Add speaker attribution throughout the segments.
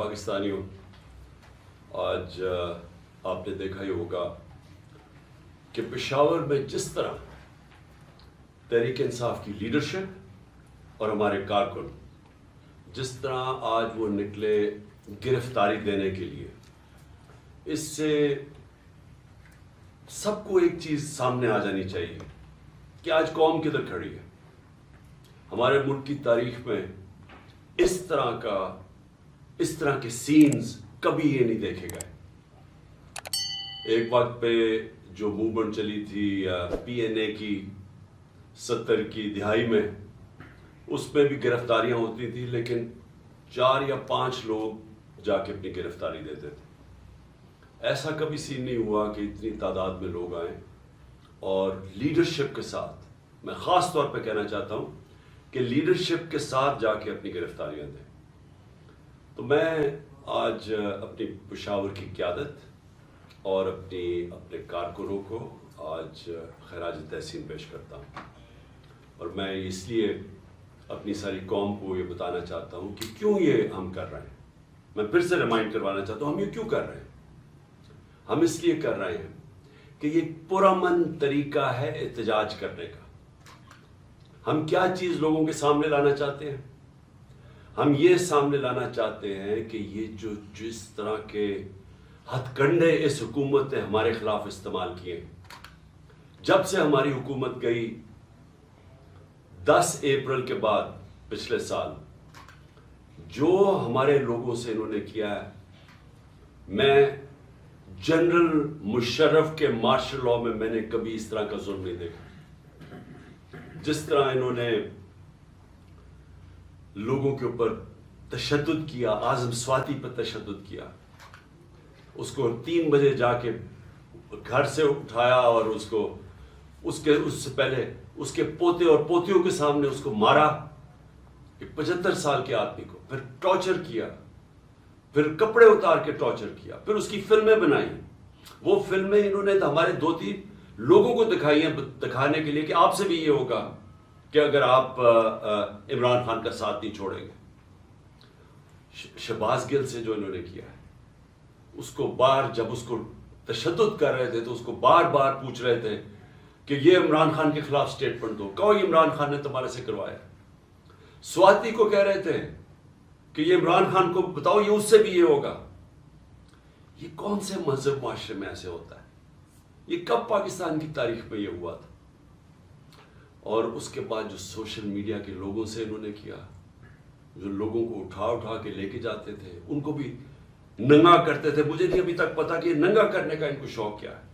Speaker 1: پاکستانیوں، آج آپ نے دیکھا ہی ہوگا کہ پشاور میں جس طرح تحریک انصاف کی لیڈرشپ اور ہمارے کارکن جس طرح آج وہ نکلے گرفتاری دینے کے لیے، اس سے سب کو ایک چیز سامنے آ جانی چاہیے کہ آج قوم کدھر کھڑی ہے۔ ہمارے ملک کی تاریخ میں اس طرح کے سینز کبھی یہ نہیں دیکھے گئے۔ ایک وقت پہ جو موومنٹ چلی تھی پی این اے کی 70 کی دہائی میں، اس میں بھی گرفتاریاں ہوتی تھیں، لیکن 4 یا 5 لوگ جا کے اپنی گرفتاری دیتے تھے۔ ایسا کبھی سین نہیں ہوا کہ اتنی تعداد میں لوگ آئیں اور لیڈرشپ کے ساتھ، میں خاص طور پہ کہنا چاہتا ہوں کہ لیڈرشپ کے ساتھ جا کے اپنی گرفتاریاں دیں۔ تو میں آج اپنی پشاور کی قیادت اور اپنے کارکنوں کو آج خراج تحسین پیش کرتا ہوں، اور میں اس لیے اپنی ساری قوم کو یہ بتانا چاہتا ہوں کہ کیوں یہ ہم کر رہے ہیں۔ میں پھر سے ریمائنڈ کروانا چاہتا ہوں ہم یہ کیوں کر رہے ہیں۔ ہم اس لیے کر رہے ہیں کہ یہ پرامن طریقہ ہے احتجاج کرنے کا۔ ہم کیا چیز لوگوں کے سامنے لانا چاہتے ہیں؟ ہم یہ سامنے لانا چاہتے ہیں کہ یہ جس طرح کے ہتھ کنڈے اس حکومت نے ہمارے خلاف استعمال کیے، جب سے ہماری حکومت گئی 10 اپریل کے بعد پچھلے سال، جو ہمارے لوگوں سے انہوں نے کیا ہے، میں جنرل مشرف کے مارشل لاء میں نے کبھی اس طرح کا ظلم نہیں دیکھا۔ جس طرح انہوں نے لوگوں کے اوپر تشدد کیا، اعظم سواتی پر تشدد کیا، اس کو 3 بجے جا کے گھر سے اٹھایا اور اس سے پہلے اس کے پوتے اور پوتیوں کے سامنے اس کو مارا، 75 سال کے آدمی کو، پھر ٹارچر کیا، پھر کپڑے اتار کے ٹارچر کیا، پھر اس کی فلمیں بنائی۔ وہ فلمیں انہوں نے ہمارے 2-3 لوگوں کو دکھائی ہیں، دکھانے کے لیے کہ آپ سے بھی یہ ہوگا کہ اگر آپ عمران خان کا ساتھ نہیں چھوڑیں گے۔ شہباز گل سے جو انہوں نے کیا ہے، اس کو جب اس کو تشدد کر رہے تھے تو اس کو بار بار پوچھ رہے تھے کہ یہ عمران خان کے خلاف سٹیٹمنٹ دو، کوئی عمران خان نے تمہارے سے کروایا۔ سواتی کو کہہ رہے تھے کہ یہ عمران خان کو بتاؤ یہ اس سے بھی یہ ہوگا۔ یہ کون سے مہذب معاشرے میں ایسے ہوتا ہے؟ یہ کب پاکستان کی تاریخ میں یہ ہوا تھا؟ اور اس کے بعد جو سوشل میڈیا کے لوگوں سے انہوں نے کیا، جو لوگوں کو اٹھا کے لے کے جاتے تھے، ان کو بھی ننگا کرتے تھے۔ مجھے نہیں ابھی تک پتا کہ یہ ننگا کرنے کا ان کو شوق کیا ہے،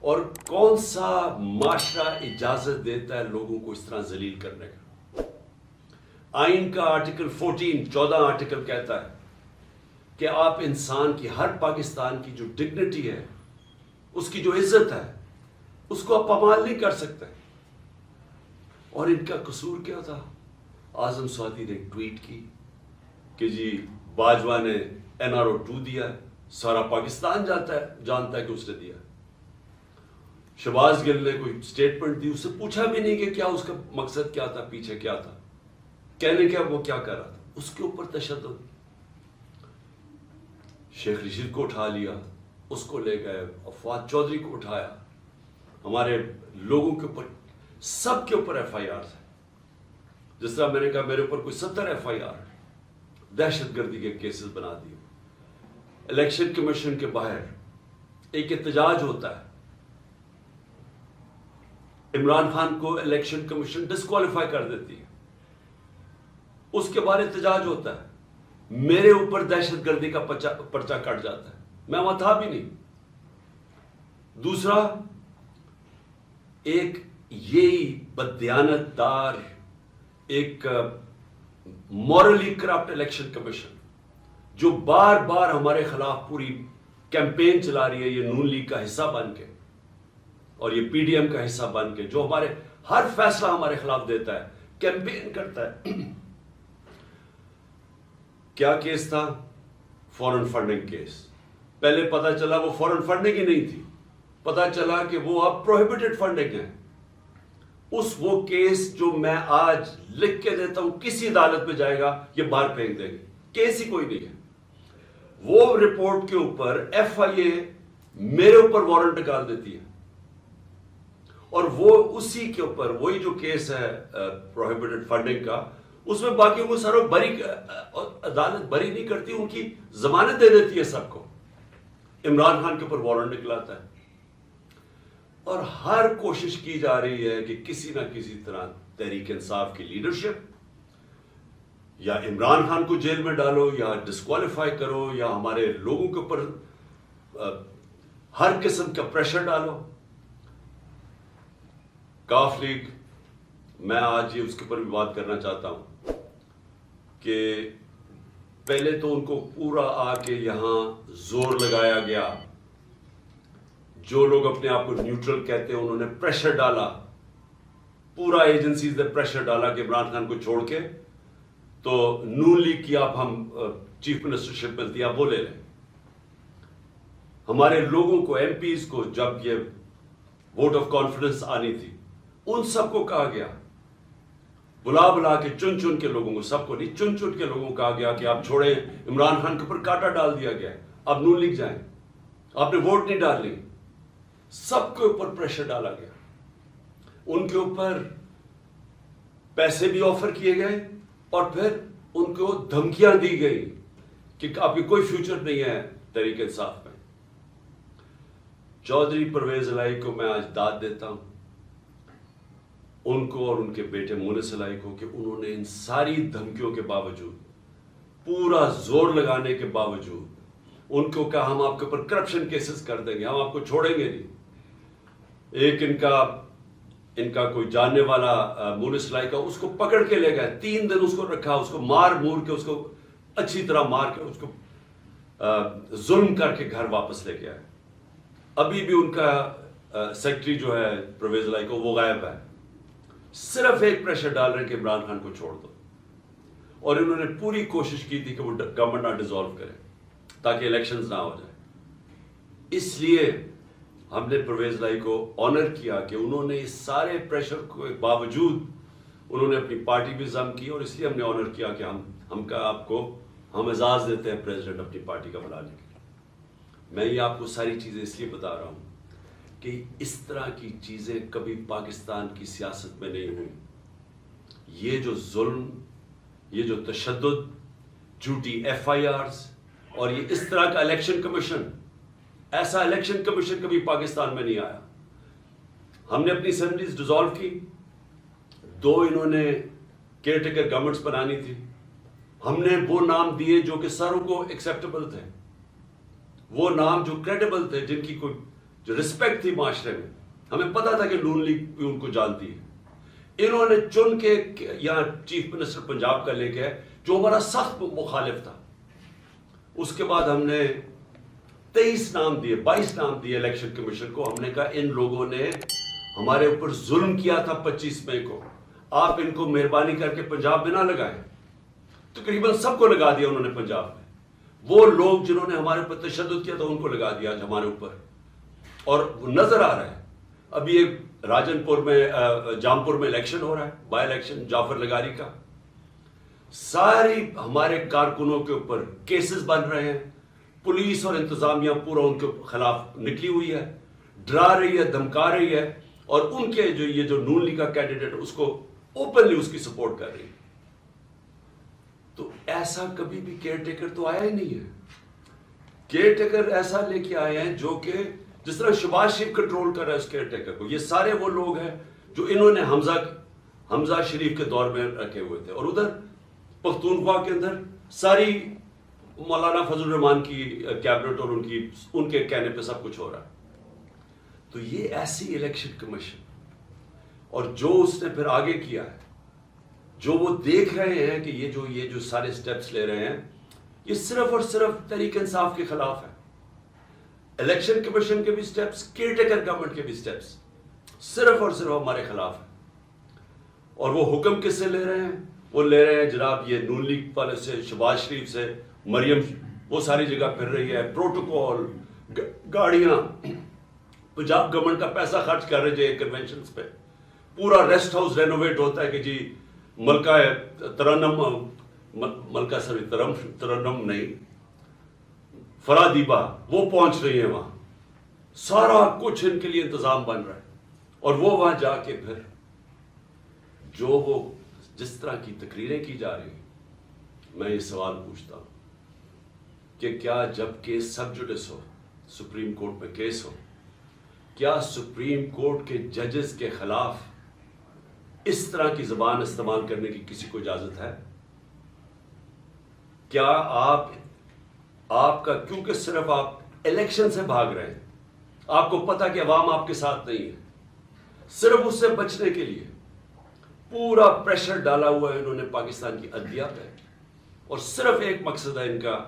Speaker 1: اور کون سا معاشرہ اجازت دیتا ہے لوگوں کو اس طرح ذلیل کرنے کا۔ آئین کا آرٹیکل 14 آرٹیکل کہتا ہے کہ آپ انسان کی، ہر پاکستان کی جو ڈگنیٹی ہے، اس کی جو عزت ہے، اس کو آپ پامال نہیں کر سکتے۔ اور ان کا قصور کیا تھا؟ اعظم سواتی نے ایک ٹویٹ کی کہ جی باجوہ نے NRO 2 دیا ہے، سارا پاکستان جانتا ہے کہ اس نے دیا۔ شہباز گل نے کوئی سٹیٹمنٹ دی، اس سے پوچھا بھی نہیں کہ کیا اس کا مقصد کیا تھا، پیچھے کیا تھا، کہنے کیا وہ کیا کر رہا تھا۔ اس کے اوپر تشدد۔ شیخ رشید کو اٹھا لیا، اس کو لے گئے، فواد چودھری کو اٹھایا، ہمارے لوگوں کے اوپر، سب کے اوپر FIR ہے۔ جس طرح میں نے کہا میرے اوپر کوئی 70 FIR دہشت گردی کے کیسز بنا دیے۔ الیکشن کمیشن کے باہر ایک احتجاج ہوتا ہے، عمران خان کو الیکشن کمیشن ڈسکوالیفائی کر دیتی ہے، اس کے بعد احتجاج ہوتا ہے، میرے اوپر دہشت گردی کا پرچہ کٹ جاتا ہے، میں وہاں تھا بھی نہیں۔ دوسرا، ایک یہی بددیانت دار، ایک مورلی کرپٹ الیکشن کمیشن جو بار بار ہمارے خلاف پوری کیمپین چلا رہی ہے، یہ نون لیگ کا حصہ بن کے اور یہ PDM کا حصہ بن کے، جو ہمارے ہر فیصلہ ہمارے خلاف دیتا ہے، کیمپین کرتا ہے۔ کیا کیس تھا؟ فورن فنڈنگ کیس۔ پہلے پتا چلا وہ فورن فنڈنگ ہی نہیں تھی، پتا چلا کہ وہ اب پروہیبٹڈ فنڈنگ ہے۔ وہ کیس جو میں آج لکھ کے دیتا ہوں، کسی عدالت میں جائے گا یہ باہر پھینک دیں گے، کیس ہی کوئی نہیں ہے. وہ رپورٹ کے اوپر ایف آئی اے میرے اوپر وارنٹ نکال دیتی ہے, اور وہ اسی کے اوپر وہی جو کیس ہے پروہیبٹڈ فنڈنگ کا, اس میں باقیوں کو ساروں بری, عدالت بری نہیں کرتی, ان کی ضمانت دے دیتی ہے سب کو. عمران خان کے اوپر وارنٹ نکلاتا ہے, اور ہر کوشش کی جا رہی ہے کہ کسی نہ کسی طرح تحریک انصاف کی لیڈرشپ یا عمران خان کو جیل میں ڈالو, یا ڈسکوالیفائی کرو, یا ہمارے لوگوں کے اوپر ہر قسم کا پریشر ڈالو. کاف لیگ, میں آج یہ اس کے اوپر بھی بات کرنا چاہتا ہوں کہ پہلے تو ان کو پورا آ کے یہاں زور لگایا گیا, جو لوگ اپنے آپ کو نیوٹرل کہتے ہیں انہوں نے پریشر ڈالا, پورا ایجنسیز نے پریشر ڈالا کہ عمران خان کو چھوڑ کے تو نون لیگ کی آپ ہم چیف منسٹرشپ ملتی ہے آپ وہ لے لیں. ہمارے لوگوں کو, ایم پیز کو, جب یہ ووٹ آف کانفیڈنس آنی تھی, ان سب کو کہا گیا, بلا بلا کے چن چن کے لوگوں کو, سب کو نہیں, چن چن کے لوگوں کو کہا گیا کہ آپ چھوڑیں. عمران خان کے اوپر کانٹا ڈال دیا گیا, آپ نون لیگ جائیں, آپ نے ووٹ نہیں ڈالنی. سب کے اوپر پریشر ڈالا گیا, ان کے اوپر پیسے بھی آفر کیے گئے, اور پھر ان کو دھمکیاں دی گئی کہ آپ کی کوئی فیوچر نہیں ہے تحریک انصاف میں. چودھری پرویز الہی کو میں آج داد دیتا ہوں, ان کو اور ان کے بیٹے مونس الہی کو, کہ انہوں نے ان ساری دھمکیوں کے باوجود, پورا زور لگانے کے باوجود, ان کو کہا ہم آپ کے اوپر کرپشن کیسز کر دیں گے, ہم آپ کو چھوڑیں گے نہیں. ایک ان کا کوئی جاننے والا مونس الہی کا, اس کو پکڑ کے لے گئے, 3 دن اس کو رکھا, اس کو مار مور کے, اس کو اچھی طرح مار کے, اس کو ظلم کر کے گھر واپس لے کے آئے. ابھی بھی ان کا سیکٹری جو ہے پرویز الہی کو, وہ غائب ہے. صرف ایک پریشر ڈال رہے ہیں کہ عمران خان کو چھوڑ دو, اور انہوں نے پوری کوشش کی تھی کہ وہ گورنمنٹ نہ ڈیزالو کرے تاکہ الیکشنز نہ ہو جائے. اس لیے ہم نے پرویز الہی کو آنر کیا کہ انہوں نے اس سارے پریشر کے باوجود انہوں نے اپنی پارٹی بھی ضم کی, اور اس لیے ہم نے آنر کیا کہ ہم اعزاز دیتے ہیں پریزیڈنٹ اپنی پارٹی کا بلانے کے لیے. میں یہ آپ کو ساری چیزیں اس لیے بتا رہا ہوں کہ اس طرح کی چیزیں کبھی پاکستان کی سیاست میں نہیں ہوئی. یہ جو ظلم, یہ جو تشدد, جھوٹی ایف آئی آرز, اور یہ اس طرح کا الیکشن کمیشن, ایسا الیکشن کمیشن کبھی پاکستان میں نہیں آیا. ہم نے اپنی اسمبلیز ڈیزالو کی, 2 انہوں نے کیئر ٹیکر گورنمنٹس بنانی تھی, ہم نے وہ نام دیے جو کہ ساروں کو ایکسیپٹیبل تھے, وہ نام جو کریڈیبل تھے, جن کی کوئی جو رسپیکٹ تھی معاشرے میں. ہمیں پتا تھا کہ نون لیگ بھی ان کو جانتی ہے. انہوں نے چن کے یہاں چیف منسٹر پنجاب کا لے کے, جو ہمارا سخت مخالف تھا. اس کے بعد ہم نے 23 نام دیے, 22 نام دیے الیکشن کمیشن کو. ہم نے کہا ان لوگوں نے ہمارے اوپر ظلم کیا تھا 25 مئی کو, آپ ان کو مہربانی کر کے پنجاب میں نہ لگائیں. تقریباً سب کو لگا دیا انہوں نے پنجاب میں. وہ لوگ جنہوں نے ہمارے اوپر تشدد کیا تھا ان کو لگا دیا ہمارے اوپر, اور وہ نظر آ رہا ہے. ابھی ایک راجن پور میں, جامپور میں الیکشن ہو رہا ہے, بائی الیکشن جعفر لگاری کا. ساری ہمارے کارکنوں کے اوپر کیسز بن رہے ہیں, پولیس اور انتظامیہ پورا ان کے خلاف نکلی ہوئی ہے, ڈرا رہی ہے, دھمکا رہی ہے, اور ان کے یہ جو نون لیگ کا کینڈیڈیٹ اس کو اوپنلی اس کی سپورٹ کر رہی ہے. تو ایسا کبھی بھی کیئر ٹیکر تو آیا ہی نہیں ہے. کیئر ٹیکر ایسا لے کے آئے ہیں جو کہ جس طرح شہباز شریف کنٹرول کر رہا ہے اس کیئر ٹیکر کو. یہ سارے وہ لوگ ہیں جو انہوں نے حمزہ شریف کے دور میں رکھے ہوئے تھے, اور ادھر پختونخوا کے اندر ساری مولانا فضل الرحمان کی کیبنٹ اور ان کے کہنے پہ سب کچھ ہو رہا ہے. تو یہ ایسی الیکشن کمیشن, اور جو اس نے پھر آگے کیا ہے, جو وہ دیکھ رہے ہیں کہ یہ جو سارے سٹیپس لے رہے ہیں, یہ صرف اور صرف تحریک انصاف کے خلاف ہے. الیکشن کمیشن کے بھی سٹیپس, کیئر ٹیکر گورنمنٹ کے بھی سٹیپس صرف اور صرف ہمارے خلاف ہیں. اور وہ حکم کس سے لے رہے ہیں؟ وہ لے رہے ہیں جناب یہ نون لیگ والے سے, شہباز شریف سے. مریم وہ ساری جگہ پھر رہی ہے, پروٹوکول, گاڑیاں, پنجاب گورنمنٹ کا پیسہ خرچ کر رہے ہیں کنونشنز پہ. پورا ریسٹ ہاؤس رینوویٹ ہوتا ہے کہ جی ملکہ ترنم ملکہ سر ترنم نہیں، فرادیبا، وہ پہنچ رہی ہیں وہاں، سارا کچھ ان کے لیے انتظام بن رہا ہے، اور وہ وہاں جا کے پھر جو وہ جس طرح کی تقریریں کی جا رہی ہیں، میں یہ سوال پوچھتا ہوں کہ کیا جب کیس سب جوڈس ہو، سپریم کورٹ میں کیس ہو، کیا سپریم کورٹ کے ججز کے خلاف اس طرح کی زبان استعمال کرنے کی کسی کو اجازت ہے؟ کیا آپ کا، کیونکہ صرف آپ الیکشن سے بھاگ رہے ہیں، آپ کو پتا کہ عوام آپ کے ساتھ نہیں ہے، صرف اس سے بچنے کے لیے پورا پریشر ڈالا ہوا ہے انہوں نے پاکستان کی عدلیہ پہ، اور صرف ایک مقصد ہے ان کا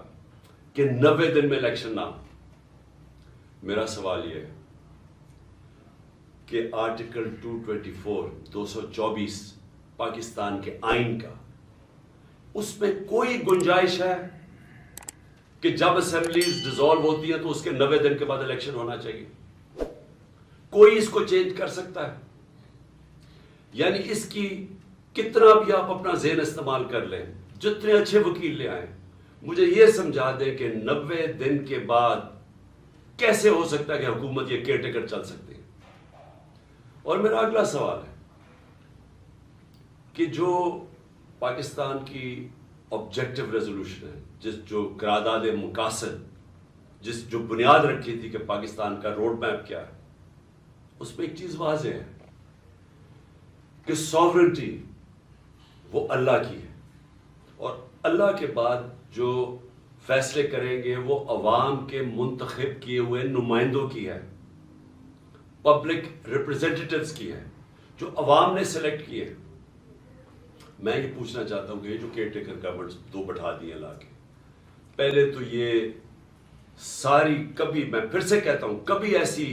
Speaker 1: کہ 90 دن میں الیکشن نہ ہو۔ میرا سوال یہ ہے کہ آرٹیکل 224 پاکستان کے آئین کا، اس میں کوئی گنجائش ہے کہ جب اسمبلیز ڈیزالو ہوتی ہیں تو اس کے 90 دن کے بعد الیکشن ہونا چاہیے؟ کوئی اس کو چینج کر سکتا ہے؟ یعنی اس کی کتنا بھی آپ اپنا ذہن استعمال کر لیں، جتنے اچھے وکیل لے آئیں، مجھے یہ سمجھا دیں کہ 90 دن کے بعد کیسے ہو سکتا ہے کہ حکومت یہ کیئر ٹیکر چل سکتی ہے؟ اور میرا اگلا سوال ہے کہ جو پاکستان کی آبجیکٹو ریزولوشن ہے، جو قرارداد مقاصد، جو بنیاد رکھی تھی کہ پاکستان کا روڈ میپ کیا ہے، اس میں ایک چیز واضح ہے کہ سوورنٹی وہ اللہ کی ہے، اور اللہ کے بعد جو فیصلے کریں گے وہ عوام کے منتخب کیے ہوئے نمائندوں کی ہے، پبلک ریپرزینٹیٹیوز کی ہے، جو عوام نے سلیکٹ کیے۔ میں یہ پوچھنا چاہتا ہوں کہ یہ جو کیئر ٹیکر گورنمنٹس دو بٹھا دیے لا کے، پہلے تو یہ ساری، کبھی میں پھر سے کہتا ہوں، کبھی ایسی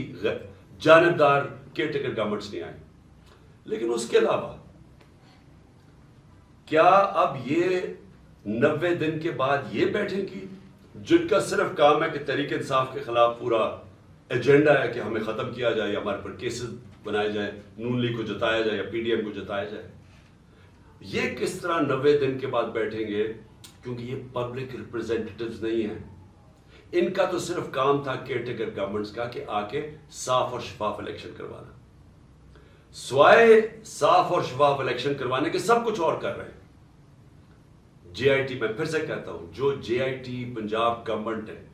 Speaker 1: جانبدار کیئر ٹیکر گورنمنٹس نہیں آئی، لیکن اس کے علاوہ کیا اب یہ 90 دن کے بعد یہ بیٹھیں گی جن کا صرف کام ہے کہ تحریک انصاف کے خلاف پورا ایجنڈا ہے کہ ہمیں ختم کیا جائے، یا ہمارے پر کیسز بنائے جائیں، نون لیگ کو جتایا جائے یا پی ڈی ایم کو جتایا جائے؟ یہ کس طرح 90 دن کے بعد بیٹھیں گے؟ کیونکہ یہ پبلک ریپرزینٹیٹیوز نہیں ہیں، ان کا تو صرف کام تھا کیئر ٹیکر گورنمنٹس کا کہ آ کے صاف اور شفاف الیکشن کروانا، سوائے صاف اور شفاف الیکشن کروانے کے سب کچھ اور کر رہے ہیں۔ جے آئی ٹی، میں پھر سے کہتا ہوں، جو جے آئی ٹی پنجاب گورنمنٹ ہے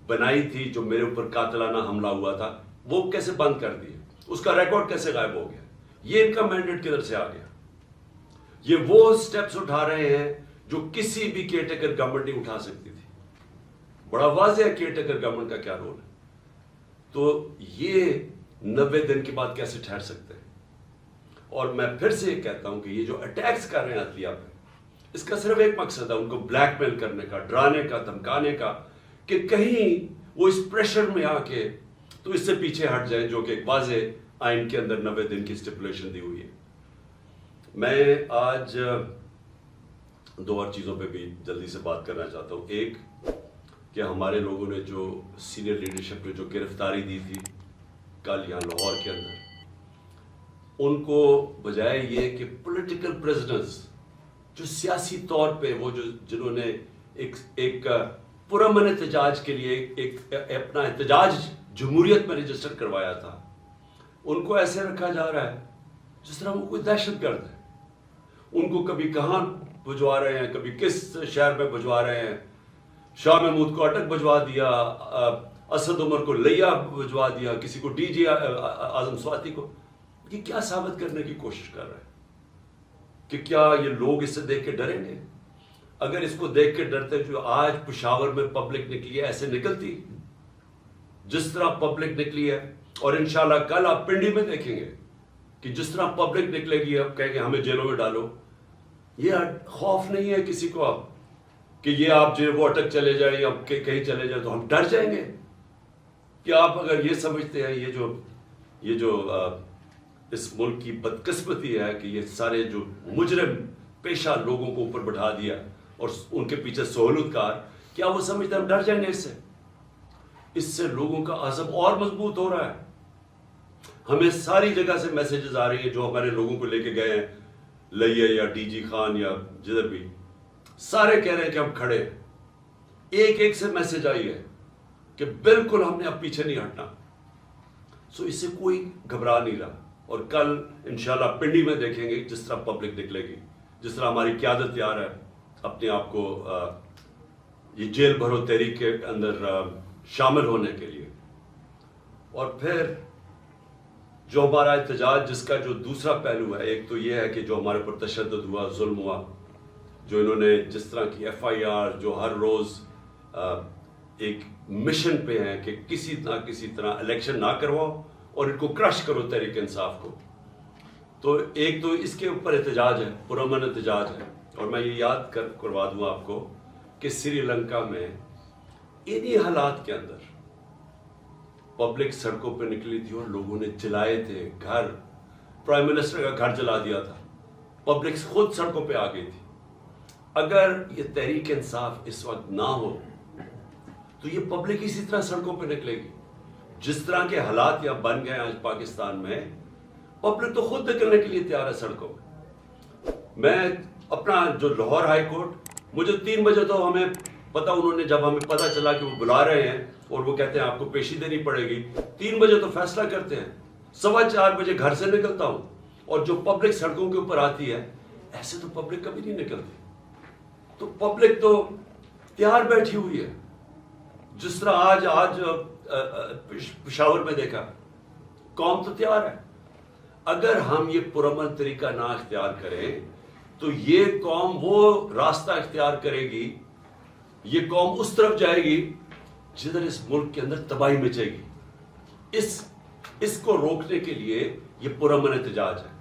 Speaker 1: بنائی تھی، جو میرے اوپر قاتلانہ حملہ ہوا تھا، وہ کیسے بند کر دی؟ اس کا ریکارڈ کیسے غائب ہو گیا؟ یہ ان کا مینڈیٹ کدھر سے آ گیا؟ یہ وہ سٹیپس اٹھا رہے ہیں جو کسی بھی کیئر ٹیکر گورنمنٹ نہیں اٹھا سکتی تھی۔ بڑا واضح ہے کیئر ٹیکر گورنمنٹ کا کیا رول ہے، تو یہ 90 دن کے بعد کیسے ٹھہر سکتے ہیں؟ اور میں پھر سے یہ کہتا ہوں کہ یہ جو اٹیکس کر رہے ہیں عدلیہ پہ، اس کا صرف ایک مقصد ہے، ان کو بلیک میل کرنے کا، ڈرانے کا، دھمکانے کا، کہ کہیں وہ اس پریشر میں آ کے تو اس سے پیچھے ہٹ جائیں، جو کہ ایک واضح آئین کے اندر 90 دن کی اسٹیپولیشن دی ہوئی ہے۔ میں آج دو اور چیزوں پہ بھی جلدی سے بات کرنا چاہتا ہوں۔ ایک کہ ہمارے لوگوں نے جو سینئر لیڈرشپ نے جو گرفتاری دی تھی کل یہاں لاہور کے اندر، ان کو بجائے یہ کہ پولیٹیکل پریزنرز جو سیاسی طور پہ وہ جنہوں نے ایک پرامن احتجاج کے لیے ایک اپنا احتجاج جمہوریت میں رجسٹر کروایا تھا، ان کو ایسے رکھا جا رہا ہے جس طرح وہ کوئی دہشت گرد ہے۔ ان کو کبھی کہاں بھجوا رہے ہیں، کبھی کس شہر میں بھجوا رہے ہیں، شاہ محمود کو اٹک بھجوا دیا، اسد عمر کو لیا بھجوا دیا، کسی کو ڈی جی اعظم سواتی کو۔ یہ کیا ثابت کرنے کی کوشش کر رہے ہیں کہ کیا یہ لوگ اس سے دیکھ کے ڈریں گے؟ اگر اس کو دیکھ کے ڈرتے جو آج پشاور میں پبلک نکلی ہے ایسے نکلتی جس طرح پبلک نکلی ہے، اور انشاءاللہ کل آپ پنڈی میں دیکھیں گے کہ جس طرح پبلک نکلے گی، اب کہیں گے ہمیں جیلوں میں ڈالو۔ یہ خوف نہیں ہے کسی کو اب کہ یہ آپ جو وہ اٹک چلے جائیں یا کہیں چلے جائیں تو ہم ڈر جائیں گے؟ کہ آپ اگر یہ سمجھتے ہیں یہ جو اس ملک کی بدقسمتی ہے کہ یہ سارے جو مجرم پیشہ لوگوں کو اوپر بٹھا دیا اور ان کے پیچھے سہولت کار، کیا وہ سمجھتے ہیں ہم ڈر جائیں گے اس سے لوگوں کا عزم اور مضبوط ہو رہا ہے۔ ہمیں ساری جگہ سے میسیجز آ رہی ہیں جو ہمارے لوگوں کو لے کے گئے ہیں لئیے یا ڈی جی خان یا جدھر بھی، سارے کہہ رہے ہیں کہ ہم کھڑے ہیں. ایک ایک سے میسج آئی ہے کہ بالکل ہم نے اب پیچھے نہیں ہٹنا. سو اس سے کوئی گھبرا نہیں رہا. اور کل انشاءاللہ پنڈی میں دیکھیں گے جس طرح پبلک نکلے گی, جس طرح ہماری قیادت تیار ہے اپنے آپ کو یہ جیل بھرو تحریک کے اندر شامل ہونے کے لیے. اور پھر جو ہمارا احتجاج جس کا جو دوسرا پہلو ہے, ایک تو یہ ہے کہ جو ہمارے پر تشدد ہوا, ظلم ہوا, جو انہوں نے جس طرح کی ایف آئی آر, جو ہر روز ایک مشن پہ ہیں کہ کسی نہ کسی طرح الیکشن نہ کرواؤ اور ان کو کرش کرو تحریک انصاف کو. تو ایک تو اس کے اوپر احتجاج ہے, پرامن احتجاج ہے. اور میں یہ یاد کروا دوں آپ کو کہ سری لنکا میں انہی حالات کے اندر پبلک سڑکوں پہ نکلی تھی اور لوگوں نے جلائے تھے گھر. پرائم منسٹر کا گھر جلا دیا تھا, پبلک خود سڑکوں پہ آ گئی تھی. اگر یہ تحریک انصاف اس وقت نہ ہو تو یہ پبلک اسی طرح سڑکوں پہ نکلے گی. جس طرح کے حالات یہاں بن گئے آج پاکستان میں, پبلک تو خود نکلنے کے لیے تیار ہے سڑکوں پہ. میں اپنا جو لاہور ہائی کورٹ, مجھے 3 بجے تو ہمیں پتا, انہوں نے جب ہمیں پتا چلا کہ وہ بلا رہے ہیں اور وہ کہتے ہیں آپ کو پیشی دینی پڑے گی, 3 بجے تو فیصلہ کرتے ہیں. 4:15 بجے گھر سے نکلتا ہوں اور جو پبلک سڑکوں کے اوپر آتی ہے, ایسے تو پبلک کبھی نہیں نکلتی. تو پبلک تو تیار بیٹھی ہوئی ہے. جس طرح آج پشاور میں دیکھا, قوم تو تیار ہے. اگر ہم یہ پرامن طریقہ نہ اختیار کریں تو یہ قوم وہ راستہ اختیار کرے گی, یہ قوم اس طرف جائے گی جدھر اس ملک کے اندر تباہی مچے گی. اس کو روکنے کے لیے یہ پرامن احتجاج ہے.